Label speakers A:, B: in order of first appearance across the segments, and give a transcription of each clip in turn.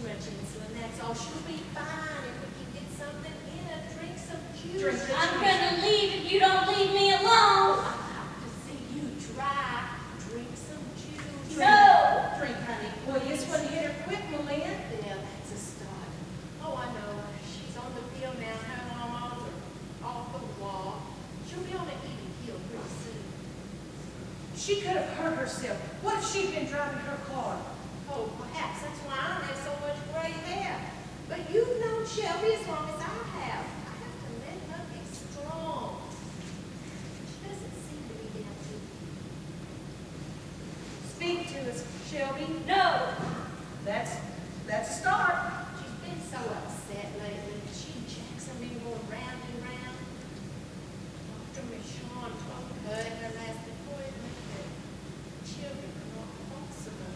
A: much insulin, that's all. She'll be fine if we can get something in her. Drink some juice.
B: Drink the
C: I'm
B: juice.
C: gonna leave if you don't leave me alone.
A: I have to see you try. Drink some juice.
C: No.
B: Drink, honey. Well, you just want to hit her quick, Malia.
A: Yeah, that's a start. Oh, I know. She's on the pill now. Her hormones are off the wall. She'll be on an even keel pretty soon.
B: She could have hurt herself. What if she'd been driving her car?
A: Oh, perhaps that's why I have so much gray hair. But you've known Shelby as long as I have. I have to let her be strong. She doesn't seem to be down to.
B: Speak to us, Shelby.
C: No.
B: That's a start.
A: She's been so upset lately. She and Jackson been going round and round. Dr. Michon told her at her last appointment that children are not possible.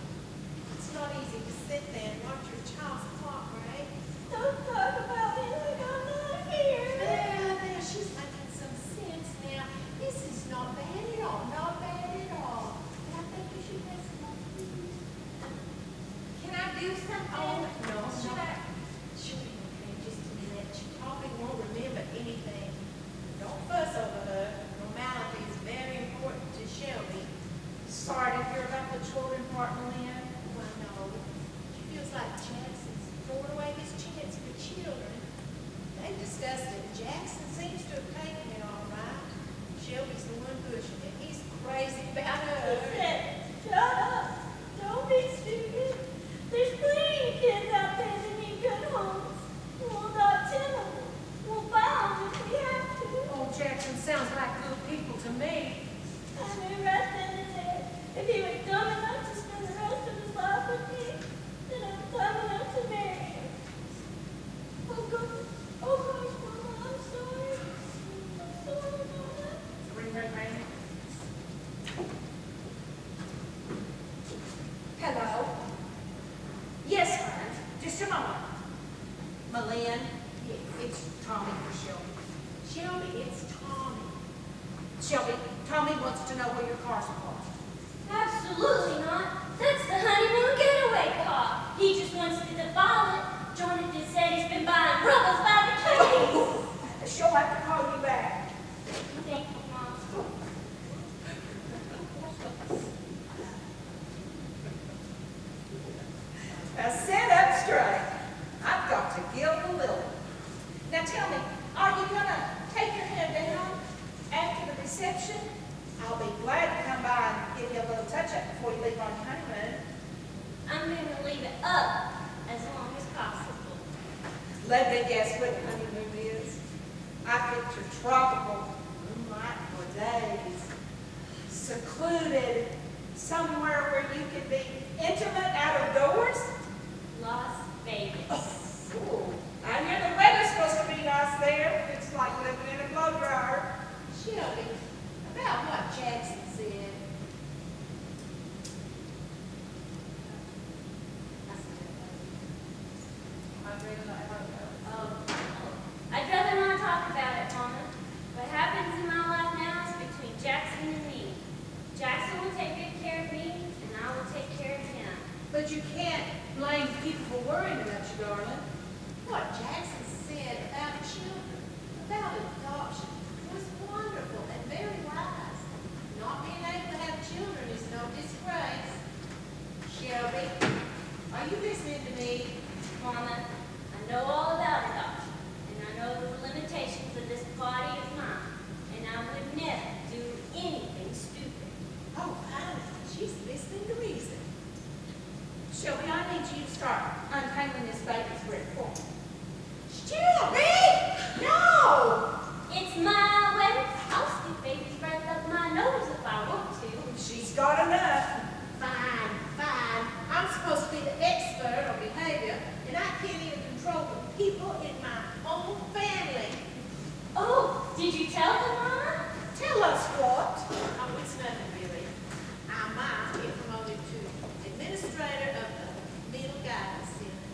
A: It's not easy to sit there and watch your child's clock, right?
C: Don't talk about me like I'm not here.
A: There, she's making some sense now. This is not bad at all, not bad at all. But I think you should have some more food. Can I do something?
B: Oh, no,
A: Should
B: no.
A: I? She'll be okay in just a minute. She probably won't remember anything. Don't fuss over her. Normality is very important to Shelby.
B: Sorry to hear about the children part, Malia.
A: Oh, I know. She feels like Jackson's throwing away his chance for children. They've discussed it. Jackson seems to have taken it all right. Shelby's the one pushing it. He's crazy about her.
C: Shut up. Don't be stupid. There's plenty of kids out there that need good homes. We'll adopt 10 of them. We'll buy them if we have to.
B: Oh, Jackson sounds like good people to me.
C: I'm interested in it. If he was dumb enough to spend the rest of his life with me, then I'm dumb enough to marry him. Oh, goodness. Oh, gosh, Mama, I'm sorry. I'm sorry, Mama.
B: Ring, ring, ring. Hello? Yes, hon. Just a moment. Malin, it's Tommy for Shelby.
A: Shelby, it's Tommy.
B: Shelby, Tommy wants to know where your car's parked.
C: Absolutely not. That's the honeymoon getaway car. He just wants to defile it. Jonathan said he's been buying rubbers by the case.
B: She'll have to call you back.
C: Thank you, Mom.
B: Now sit up straight. I've got to gild the lily. Now tell me, are you gonna take your hand down after the reception? I'll be glad to come by and give you a little touch-up before you leave on your honeymoon.
C: I'm going to leave it up as long as possible.
B: Let me guess what honeymoon is. I picture tropical moonlight for days, secluded, somewhere where you can be intimate out of doors.
C: Las Vegas.
B: Ooh, I hear the weather's supposed to be nice there. It's like living in a blow dryer.
A: Shelby, about what Jackson said.
C: I'd rather not talk about it, Mama. What happens in my life now is between Jackson and me. Jackson will take good care of me, and I will take care of him.
B: But you can't blame people for worrying about you, darling.
A: What Jackson said about children, about adoption, was wonderful and very wise. Not being able to have children is no disgrace. Shelby, are you listening to me?
C: Mama, I know all about adoption, and I know the limitations of this body of mine, and I would never do anything stupid.
A: Oh, finally, she's listening to reason.
B: Shelby, I need you to start untangling this baby's grip for me.
A: Shelby! No!
C: It's my way. I'll stick baby's breath up my nose if I want to.
B: She's got enough.
A: Fine, fine. I'm supposed to be the expert on behavior, and I can't even control the people in my own family.
C: Oh, did you tell them, Mama?
B: Tell us what.
A: Oh, it's nothing really. I might get promoted to administrator of the Middle Guidance Center.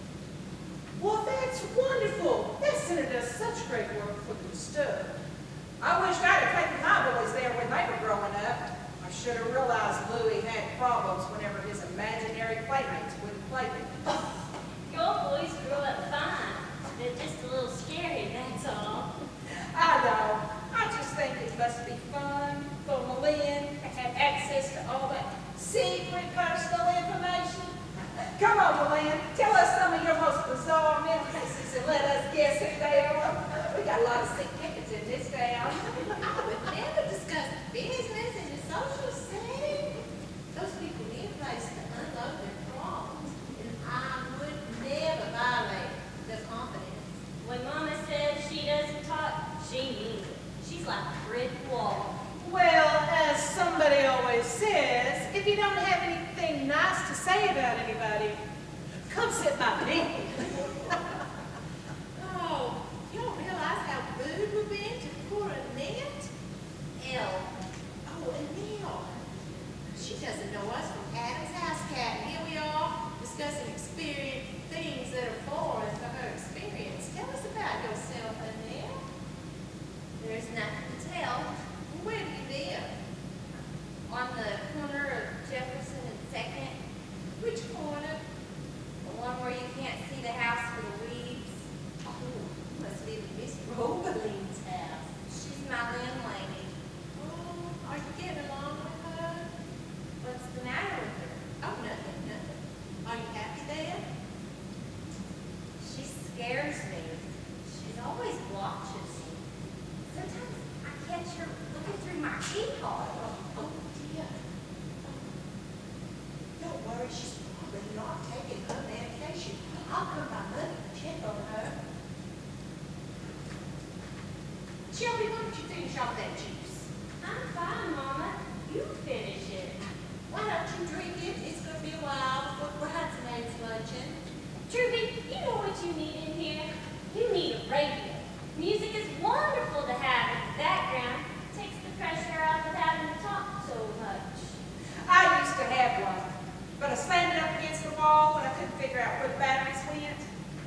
B: Well, that's wonderful. That center does such great work for the stuff. I wish I'd have taken my boys there when they were growing up. I should have realized Louis had problems whenever his imaginary playmates wouldn't play with him.
C: Your
B: Come on, Melinda, tell us some of your most bizarre memories and let us guess who they are. We got a lot of sick kickers in this town.
A: I would never discuss business in a social setting. Those people need a place to unload their problems, and I would never violate their confidence.
C: When Mama says she doesn't talk, she means it. She's like a brick wall.
D: Well, as somebody always says, if you don't have anything nice to say about anybody, come sit by me.
A: Oh, you don't realize how rude we've been to poor Annette? Oh, Annette. She doesn't know us from Adam's house cat. And here we are discussing things that are foreign to her experience. Tell us about yourself, Annette.
C: There's nothing to tell.
A: Where do you live?
C: On the corner of Jefferson and Second,
A: Which corner?
C: the one where you can't see the house for the weeds.
A: Oh, you must live in Miss Robeline's house.
C: She's my landlady.
A: Oh, are you getting along with her?
C: What's the matter with her?
A: Oh, nothing. Are you happy there?
C: She scares me. She's always watches me. Sometimes I catch her looking through my keyhole.
A: Oh, dear. Don't worry, she's probably not taking her medication. I'll come by Monday to check on her. Shelby, why don't you finish off that juice?
C: I'm fine, Mama. You finish it.
A: Why don't you drink it? It's going to be a while before bridesmaids luncheon.
C: Trudy, you know what you need in here? You need a radio. Music is wonderful to have in the background. Takes the pressure off of having to talk so much.
B: I used to have one, but I slammed it up against the wall when I couldn't figure out where the batteries went.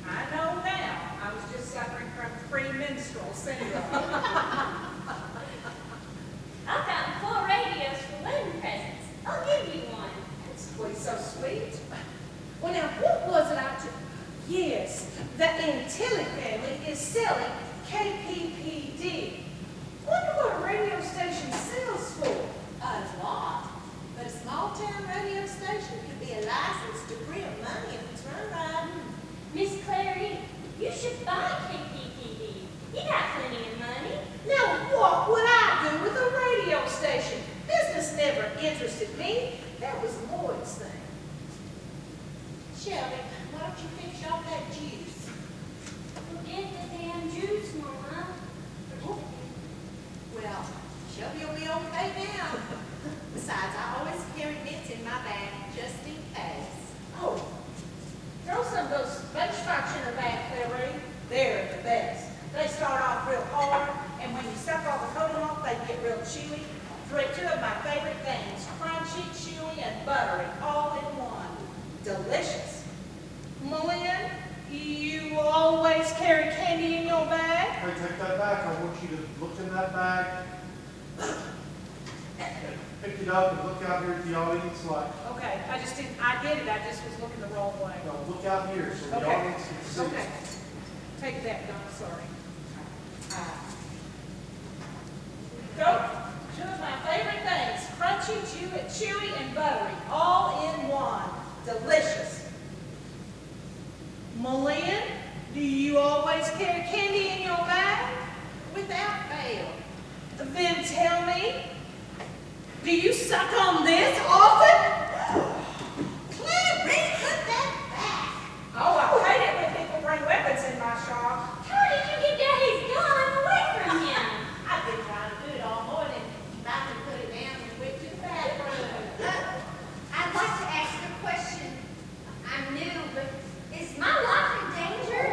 B: I know now I was just suffering from premenstrual syndrome.
C: I found 4 radios for wedding presents. I'll give you one.
B: It's always so sweet.
D: Well, now, what was it I took? Yes, the Antilli family is selling KPPD. Wonder what a radio station sells for.
A: A lot. But a small town radio station could be a license to print money if it's run right.
C: Miss Clary, you should buy KPPD. You got plenty of money.
D: Now, what would I do with a radio station? Business never interested me. That was Lloyd's thing.
A: Shelby, why don't you finish off that juice?
C: Forget the damn juice, Mama.
A: Well, Shelby will be okay now. Besides, I always carry mints in my bag just in case.
B: Oh, throw some of those baked stripes in her bag, Clary. They're the best. They start off real hard, and when you suck all the coating off, they get real chewy. 2 of my favorite things, crunchy, chewy, and buttery, all in one. Delicious.
D: Melinda, you always carry candy in your bag?
E: Hey, take that back. I want you to look in that bag. Pick it up and look out here at the audience like,
D: Okay, I get it, I just was looking the wrong way.
E: no, look out here so the
D: Okay.
E: audience can see.
D: Okay, take it back, Donna, sorry.
B: Go. 2 of my favorite things, crunchy, chewy, and buttery, all in one. Delicious.
D: Melinda, do you always carry candy in your bag?
A: Without fail.
D: Then tell me, do you suck on this often?
A: Clary, put that back.
B: Oh, I hate it when people bring weapons in my shop.
C: How did you get Daddy's gun away from him?
A: I've been trying to do it all morning. I can put it down and went to the bathroom.
C: I'd like to ask a question. I'm new, but is my life in danger?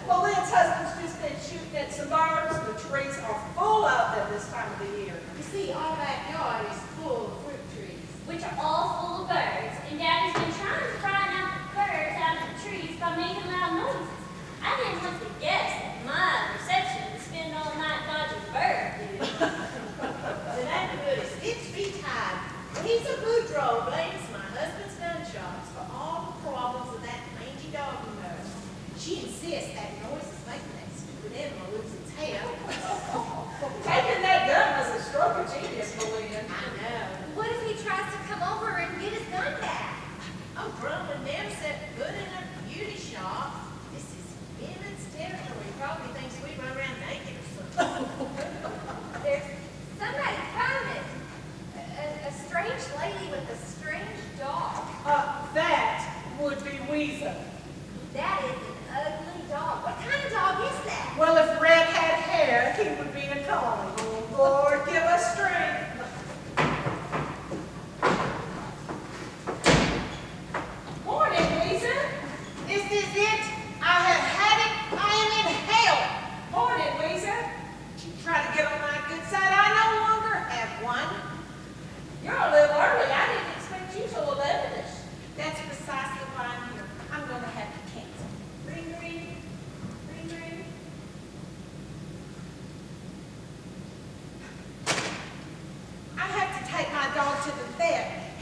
B: Well, Lynn's husband's just been shooting at some birds. The trees are full of them this time of the year.
A: You see, our backyard is full of fruit trees.
C: Which are all full of birds, and Daddy's been trying to frighten out the birds out of the trees by making loud noises. I didn't have to guess that my reception would spend all night dodging birds, dude.
A: Then that good is 6 feet high. He's a Boudreaux, blames my husband's gunshots for all the problems of that mangy dog of hers. She insists that noise is making that stupid animal lose its hair.
B: Taking that gun was a stroke of genius, Melinda.
A: I know.
C: What if he tries to come over and get his gun back?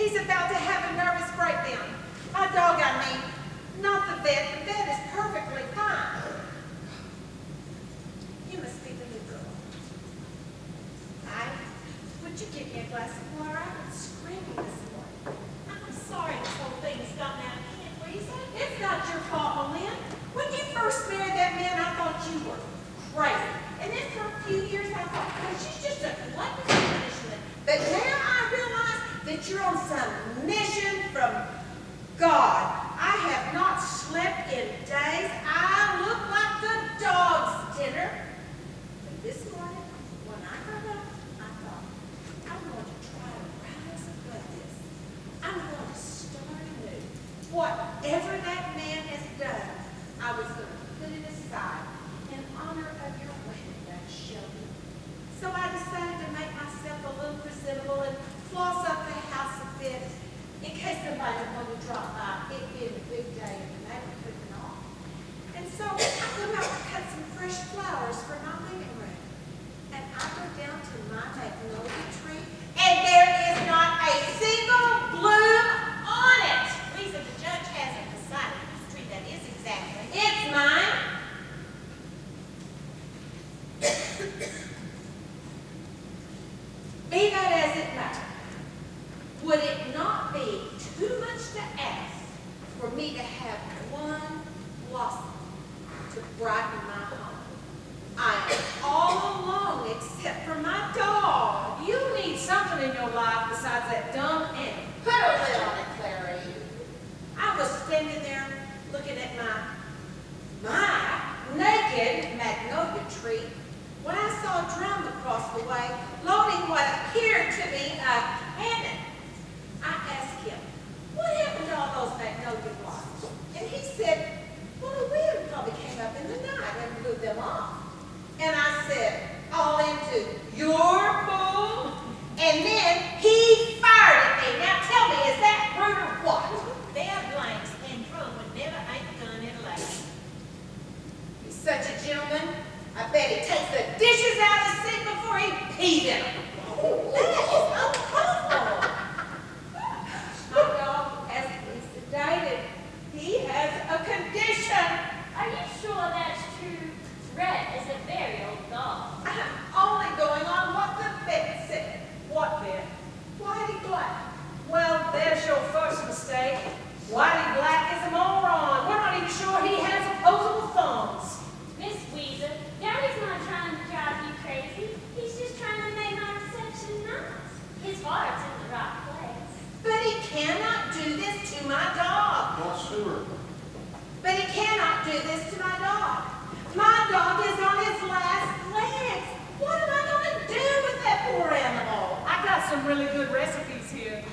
D: He's about to have a nervous breakdown. My dog, I mean. Not the vet. The vet is perfectly fine. You must be the new girl. Would you give me a glass of water? I've been screaming this morning. I'm sorry this whole thing has gotten out of hand, Lisa. It's not your fault, Lynn. When you first married that man, I thought you were crazy. And then for a few years, I thought, oh, she's just a glutton for punishment. But now I realize that you're on some mission from God. I have not slept in days. I look like the dog's dinner. But this morning, when I got up, I thought, I'm going to try to rise above this. I'm going to start anew. Whatever that man has done, I was going to put it aside in honor of your wedding day, Shelby. So I decided to make myself a little presentable and floss up the house a bit in case somebody wanted to drop by, it being a big day in the neighborhood and all. And so I go out to cut some fresh flowers for my living room. And I go down to my magnolia tree, and there is not a single bloom on it.
A: Lisa, the judge hasn't decided whose tree that is exactly.
D: It's mine. Be that as it may, would it not be too much to ask for me to have one blossom to brighten my home? I am all alone except for my dog. You need something in your life besides that dumb animal. Put a lid on it, Clary. I was standing there looking at my naked magnolia tree when I saw a drum across the way loading what appeared to be a cannon. I asked him, what happened to all those magnolia blossoms? And he said, well, the wind probably came up in the night and blew them off. And I said, all into your pool? And then he fired at me. Now tell me, is that rude or what?
A: They're blanks, and Drum would never aim a gun at a lady.
D: He's such a gentleman. I bet he takes the dishes out of the sink before he pees in them. That is uncomfortable. My dog has to be sedated. He has a condition.
C: Are you sure that's true? Red is a very old dog.
D: I'm only going on what the vet said. What vet? Whitey Black. Well, there's your first mistake. Whitey Black is a moron. We're not even sure he has opposable thumbs.
C: Miss Weezer, Daddy's not trying to drive you crazy. He's just trying to make my reception nice. His heart's in the right place.
D: But he cannot do this to my dog.
E: Not Stewart.
D: But he cannot do this to my dog. My dog is on his last legs. What am I going to do with that poor animal? I got some really good recipes here.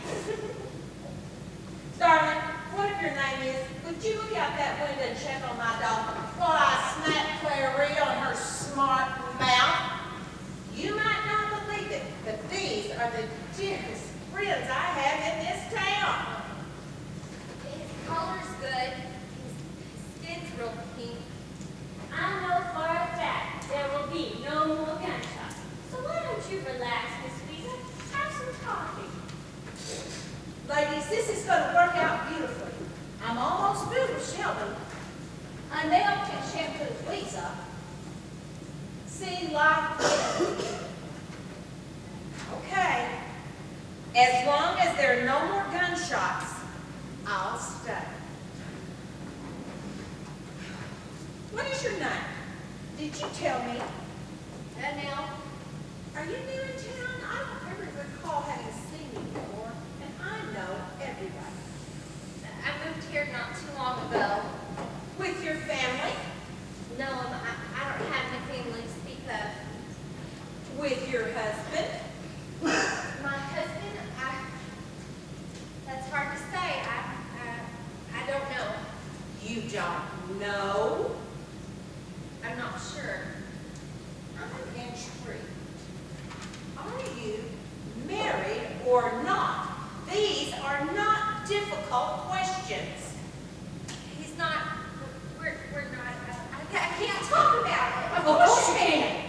D: Darling, whatever your name is, would you look out that window and check on my dog while I smack Clary on her smart mouth? You might not believe it, but these are the dearest friends I have in this town.
F: His color's good. His skin's real pink.
C: I know for a fact there will be no more gunshots. So why don't you relax, Miss Weezer? Have some coffee.
D: Ladies, this is going to work out beautifully. I'm almost through with Shelby. A nail can shampoo Lisa. See, like this. Okay. As long as there are no more gunshots, I'll stay. What is your name? Did you tell me?
F: Now,
D: Are you new in town? I don't ever recall having seen you before, and I know everybody.
F: I moved here not too long ago.
D: With your family?
F: No, I don't have any family to speak of.
D: With your husband?
F: My husband, that's hard to say. I don't know.
D: You don't know?
F: I'm not sure.
D: I'm intrigued. Are you married or not? These are not difficult questions.
F: He's not, we're not, I can't talk about it.
D: Of course you can.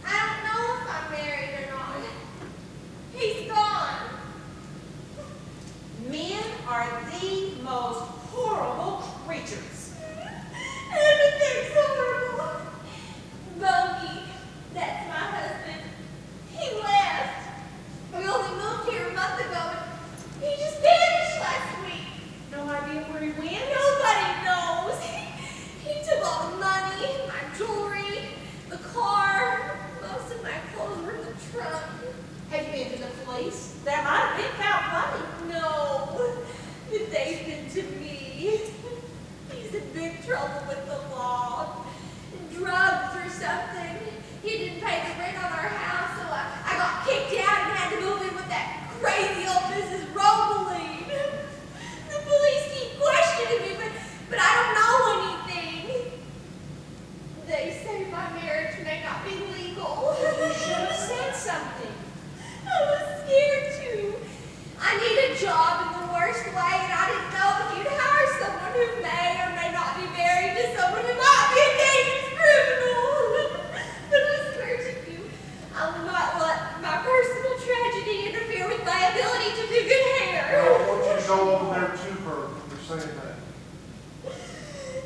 F: I don't know if I'm married or not. He's gone.
E: go over there to her when you're saying that.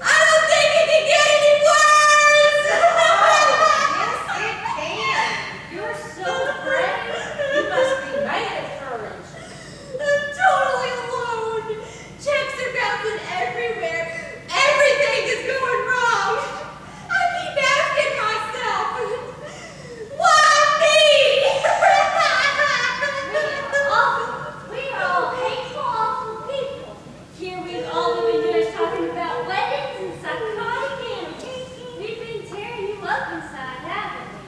F: I don't think it can get any worse!
B: Yes, it can. You're so brave. You must be made of courage.
F: I'm totally alone. Checks are bouncing everywhere. Everything is going wrong. I keep asking myself, why me?
C: We are all hateful, awful people. Here we've all been doing is talking about weddings and psychotic animals. We've been tearing you up inside, haven't we?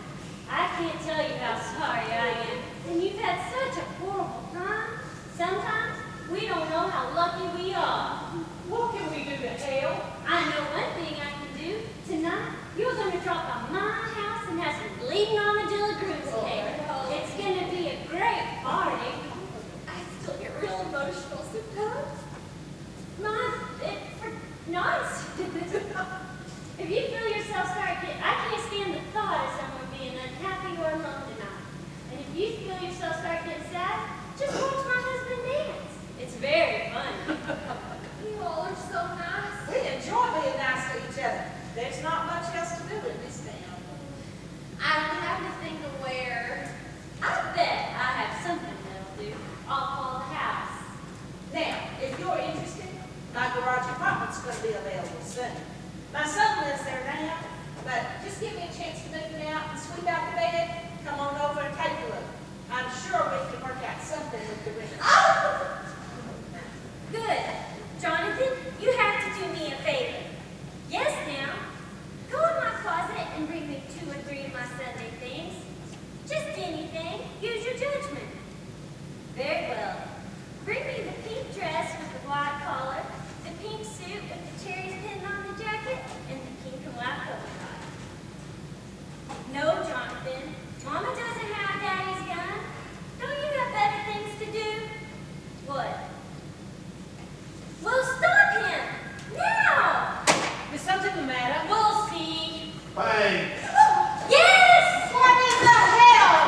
C: I can't tell you how sorry I am. And you've had such a horrible time. Sometimes we don't know how lucky we are.
B: What can we do to help?
C: I know one thing I can do. Tonight, you're going to drop by my house and have some bleeding armadillo grooms cake. It's going to be a great party.
F: I still get real emotional sometimes.
C: Nice. If you feel yourself I can't stand the thought of someone being unhappy or alone tonight. And if you feel yourself start getting sad, just watch my husband dance. It's very fun.
F: You all are so nice.
B: We enjoy being nice to each other. There's not much else to do in this town.
F: I don't have to think of where.
C: I bet I have something that'll do. I'll call the house.
B: Now, if you're interested, my garage apartment's going to be available soon. My son lives there now, but just give me a chance to move it out and sweep out the bed. Come on over and take a look. I'm sure we can work out something with the rent.
C: Good. Jonathan, you have to do me a favor. Yes, now. Go in my closet and bring me 2 or 3 of my Sunday things. Just anything. Use your judgment. Very well. Bring me the pink dress with the white collar, the pink suit with the cherries pinned on the jacket, and the pink and white polka dot. No, Jonathan. Mama doesn't have Daddy's gun. Don't you have better things to do? What? Well, stop him! Now!
B: Is something the matter?
C: We'll see.
E: Bang!
C: Yes!
B: What in the hell?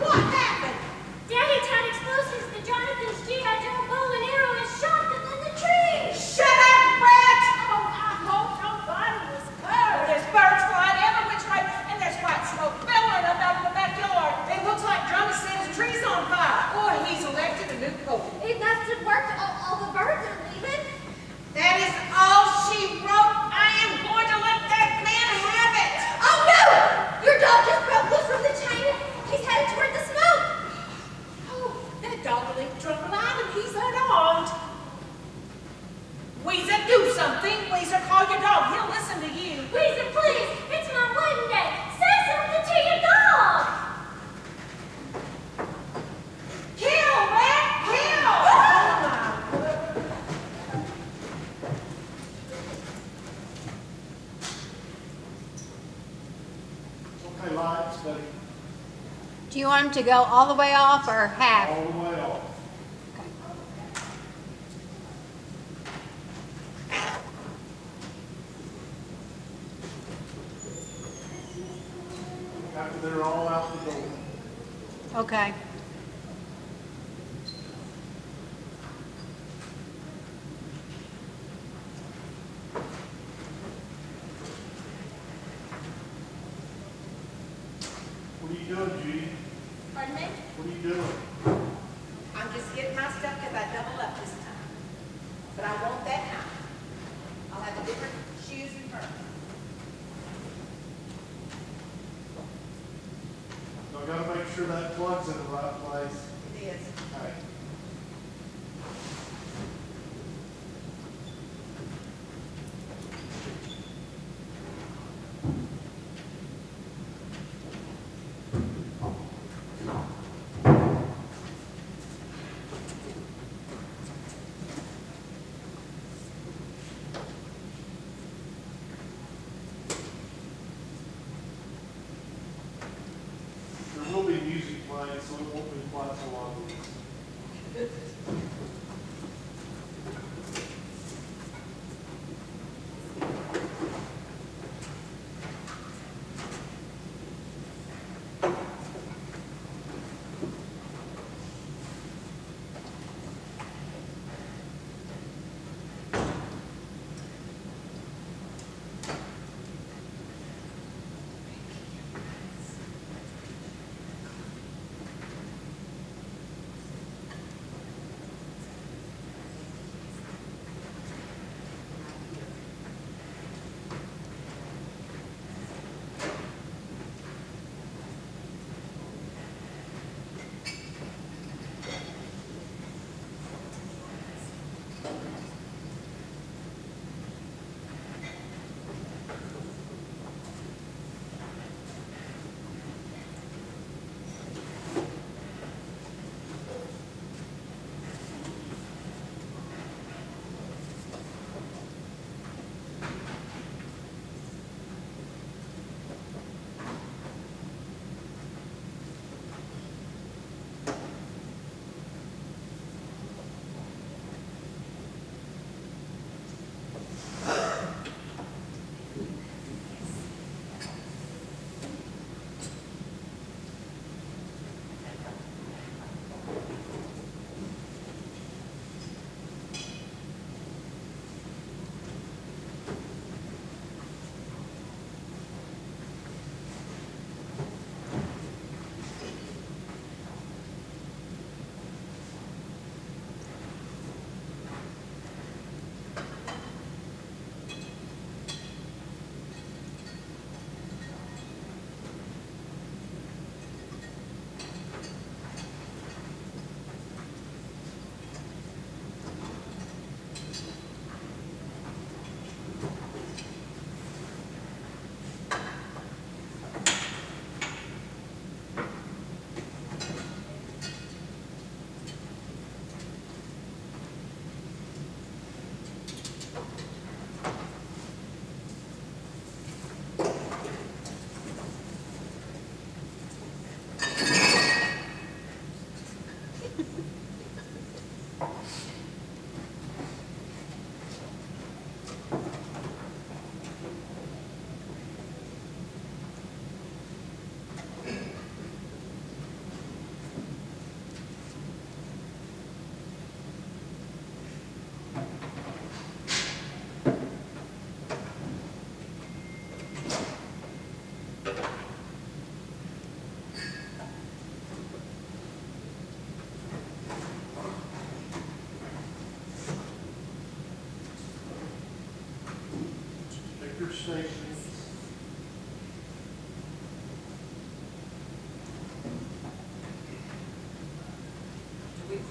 B: What happened?
C: Daddy tied explosives to Jonathan's G.I. Joe bow and arrow and shot them in the tree.
B: Shut up, Brett! Oh, I hope nobody was hurt. There's birds flying every which way, and there's white smoke billowing up out of the backyard. It looks like Drummond set his trees on fire. Boy, he's elected a new pope.
F: It must have worked. All the birds are leaving.
B: That is all she wrote. I am going to let that man have it.
F: Oh no! Your dog just broke loose from the chain. He's headed toward the smoke.
B: Oh, that dog will leave Drummond alive and he's unarmed. Weezer, do something. Weezer, call your dog. He'll listen to you.
C: Weezer, please! It's my wedding day! Say something to your dog!
B: Kill, Rat! Kill! Oh, my word.
E: Okay, lights, buddy,
A: Do you want them to go all the way off or half?
E: all the way off. After they're all out the door.
A: Okay.
E: What are you doing, Judy?
B: Pardon me?
E: What are you doing?
B: I'm just getting my stuff because I doubled up this time. But I want that now. I'll have a different shoes and her.
E: So I gotta make sure that plug's in the right place.
B: It is.
E: Okay. There will be music playing, so it won't be quite so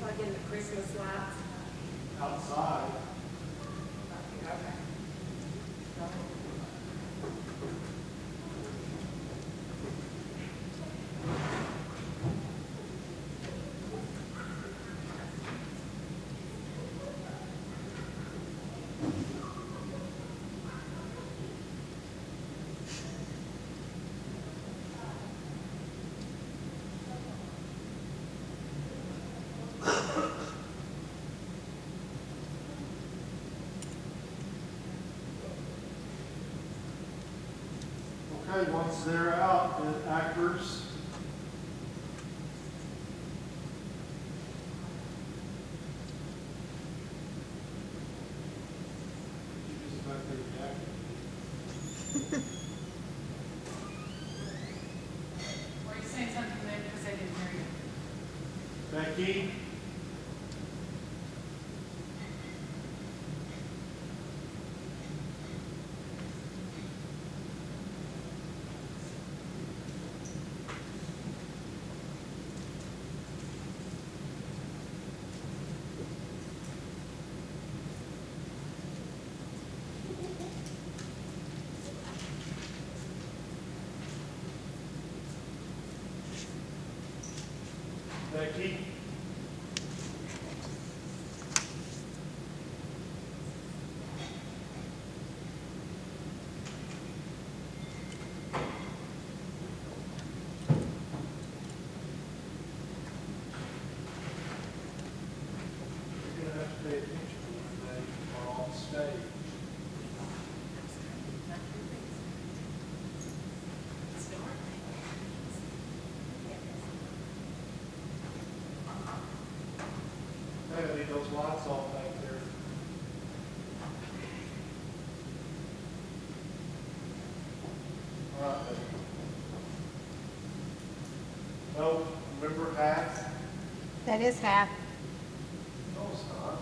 D: plug in the Christmas lights?
E: Outside.
D: Okay.
E: Okay, once they're out, the actors. Use my favorite actor.
G: Were you saying something there because I didn't hear you?
E: Becky? Becky? You're gonna have to pay attention when they are on stage. Hey, I need those lights off back there. All right, baby. No, remember hats?
H: That is half.
E: No, it's not.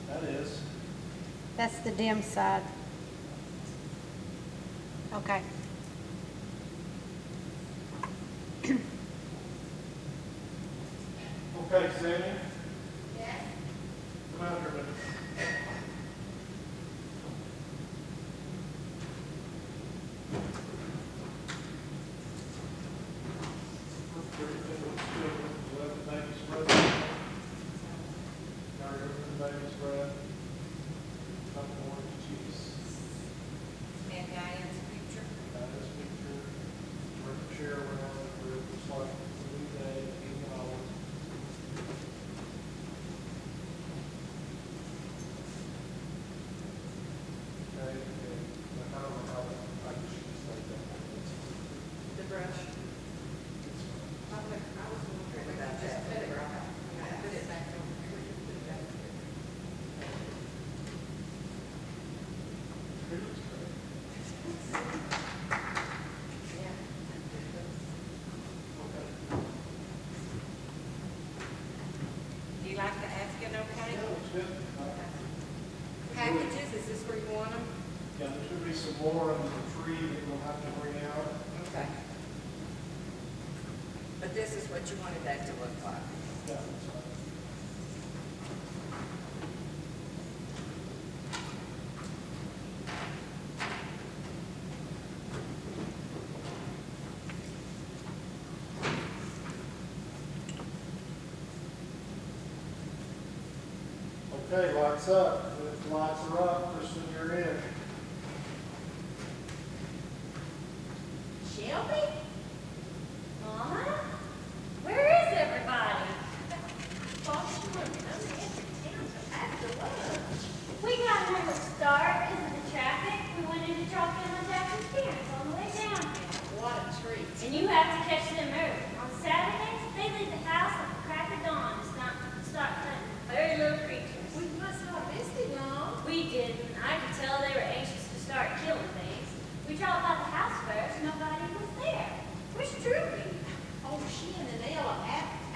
E: That is.
H: That's the dim side. Okay.
E: Okay, Sammy,
A: Yes.
E: come out here a minute. Let the baby's breath. Now you're the baby's breath. Couple more cheese.
D: And Diane's picture.
E: Got this picture. Turn the chair around. It's like a new day, even hours. Okay, okay. I don't know how I can choose like that.
D: The brush. I was wondering about that. Put it back on. Put it back there.
E: It looks great.
D: Yeah.
E: Okay.
D: Do you like the Afghan okay?
E: Yeah, looks good.
D: Packages, is this where you want them?
E: Yeah, there should be some more under the tree that we'll have to bring out.
D: Okay. But this is what you wanted that to look like.
E: Yeah, that's fine. Okay, lights up. If the lights are up, Kristen, you're in.
F: Shelby? Mama? Where is everybody?
A: Thought you were coming into town to after lunch.
C: We got an early start because of the traffic. We wanted to drop in on Jackson's parents on the way down here.
A: What a treat.
C: And you have to catch them early. On Saturdays, they leave the house at the crack of dawn to start hunting very little creatures.
A: We must not have missed it long.
C: We didn't. I could tell they were anxious to start killing things. We dropped by the house first. Nobody was there. Where's Droopy?
A: Oh, she and Ella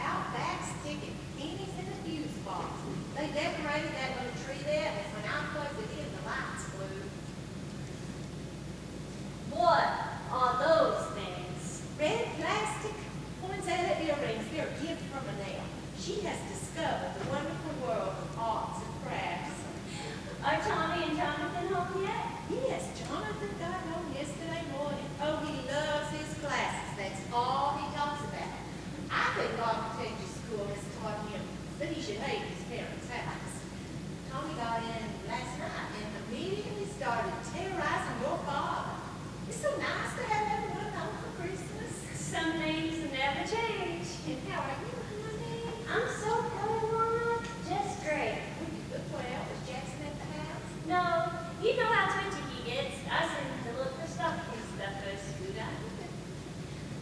A: out back sticking pennies in the fuse box. They decorated that little tree there, and when I plugged it in, the lights flew.
C: What are those things?
A: Red plastic
D: their gift from an elf. She has discovered the wonderful world of arts and crafts.
C: Are Tommy and Jonathan home yet?
D: Yes, Jonathan got home yesterday morning. Oh, he loves his classes. That's all he talks about. I think architecture school has taught him that he should hate his parents' house. Tommy got in last night and immediately started terrorizing your father. It's so nice to have everyone home for Christmas.
C: Some things never change.
D: And how are you, honey?
C: I'm so good, Mama. Just great.
D: When you look well, was Jackson at the house?
C: No, you know how twitchy he gets. I send him to look for stocking stuffers.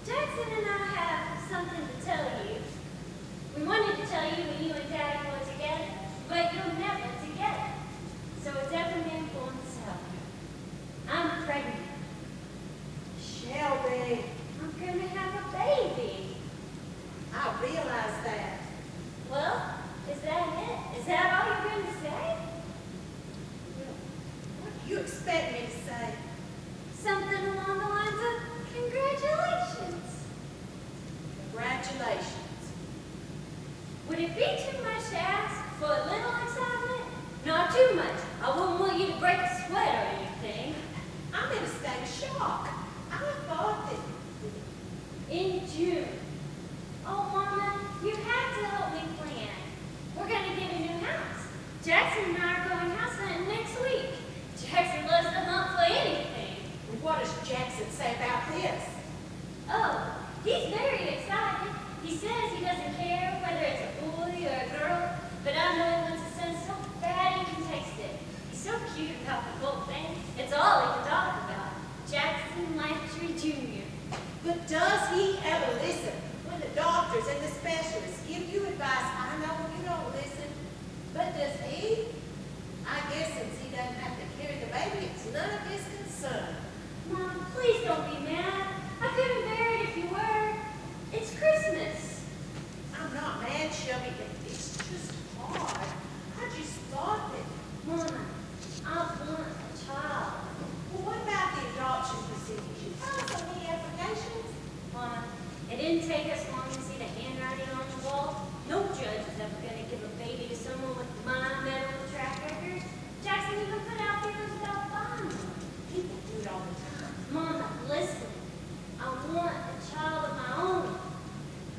C: Jackson and I have something to tell you. We wanted to tell you when you and Daddy were together, but you're never together. So it's every man for himself. I'm pregnant.
D: Shelby,
C: I'm gonna have a baby.
D: I realize that.
C: Well, is that it? Is that all you're gonna say?
D: What do you expect me to say?
C: Something along the lines of congratulations.
D: Congratulations.
C: Would it be too much to ask for a little excitement? Not too much. I wouldn't want you to break a sweat or anything.
D: I'm in a state of shock. I thought that
C: In June. Oh, Mama, you have to help me plan. We're gonna get a new house. Jackson and I are going house hunting next week. Jackson loves to hunt for anything.
D: what does Jackson say about this?
C: Oh, he's very excited. He says he doesn't care whether it's a boy or a girl, but I know he wants a son so bad he can taste it. He's so cute about the whole thing. It's all he can talk about. Jackson Landry Jr.
D: But does he ever listen when the doctors and the specialists give you advice? I know you don't listen, but does he? I guess since he doesn't have to carry the baby, it's none of his concern.
C: Mom, please don't be mad. I couldn't bear it if you were. It's Christmas.
D: I'm not mad, Shelby. It's just hard. I just thought that.
C: Mama, I want a child.
D: Well, what about the adoption proceedings? You filed so many applications.
C: Mama, it didn't take us long to see the handwriting on the wall. No judge is ever going to give a baby to someone with my medical track record. Jackson even put out feelers about buying one.
D: People do it all the time.
C: Mama, listen. I want a child of my own.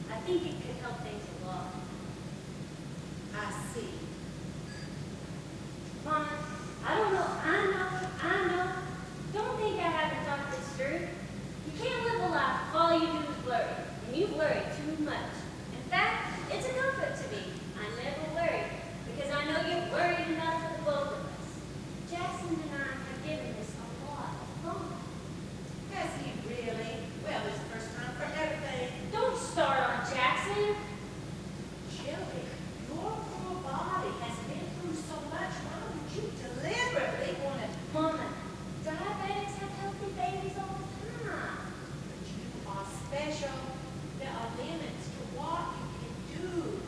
C: I think it could help things a lot.
D: I see.
C: Mama, I don't know. I know. Don't think I haven't thought this through. You can't live a life if all you do is worry, and you worry too much. In fact, it's a comfort to me. I never worry, because I know you're worried enough for the both of us. Jackson and I have given this a lot of thought.
D: Has he really? Well, it's the first time for everything.
C: Don't start on Jackson.
D: Shelby, your poor body has been through so much. Why would you deliberately want to?
C: Mama, diabetics have healthy babies all the time.
D: But you are special. There are limits to what you can do.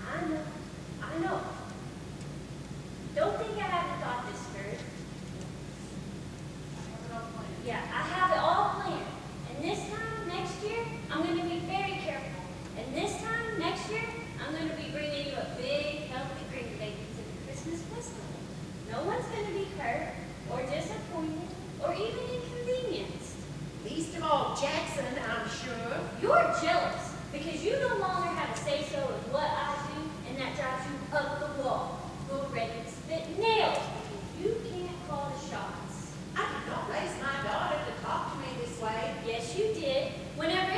C: I know. Don't think I haven't thought this through.
D: I have it all planned.
C: Yeah, I have it all planned. And this time, next year, I'm going to be very careful. And this time, next year, I'm going to be bringing you a big, healthy green baby to the Christmas festival. No one's going to be hurt, or disappointed, or even inconvenienced.
D: Least of all Jackson, I'm sure.
C: You're jealous, because you no longer have a say-so in what I do, and that drives you up the wall. You're ready to spit nails, because you can't call the shots.
D: I did not raise my daughter to talk to me this way.
C: Yes, you did. Whenever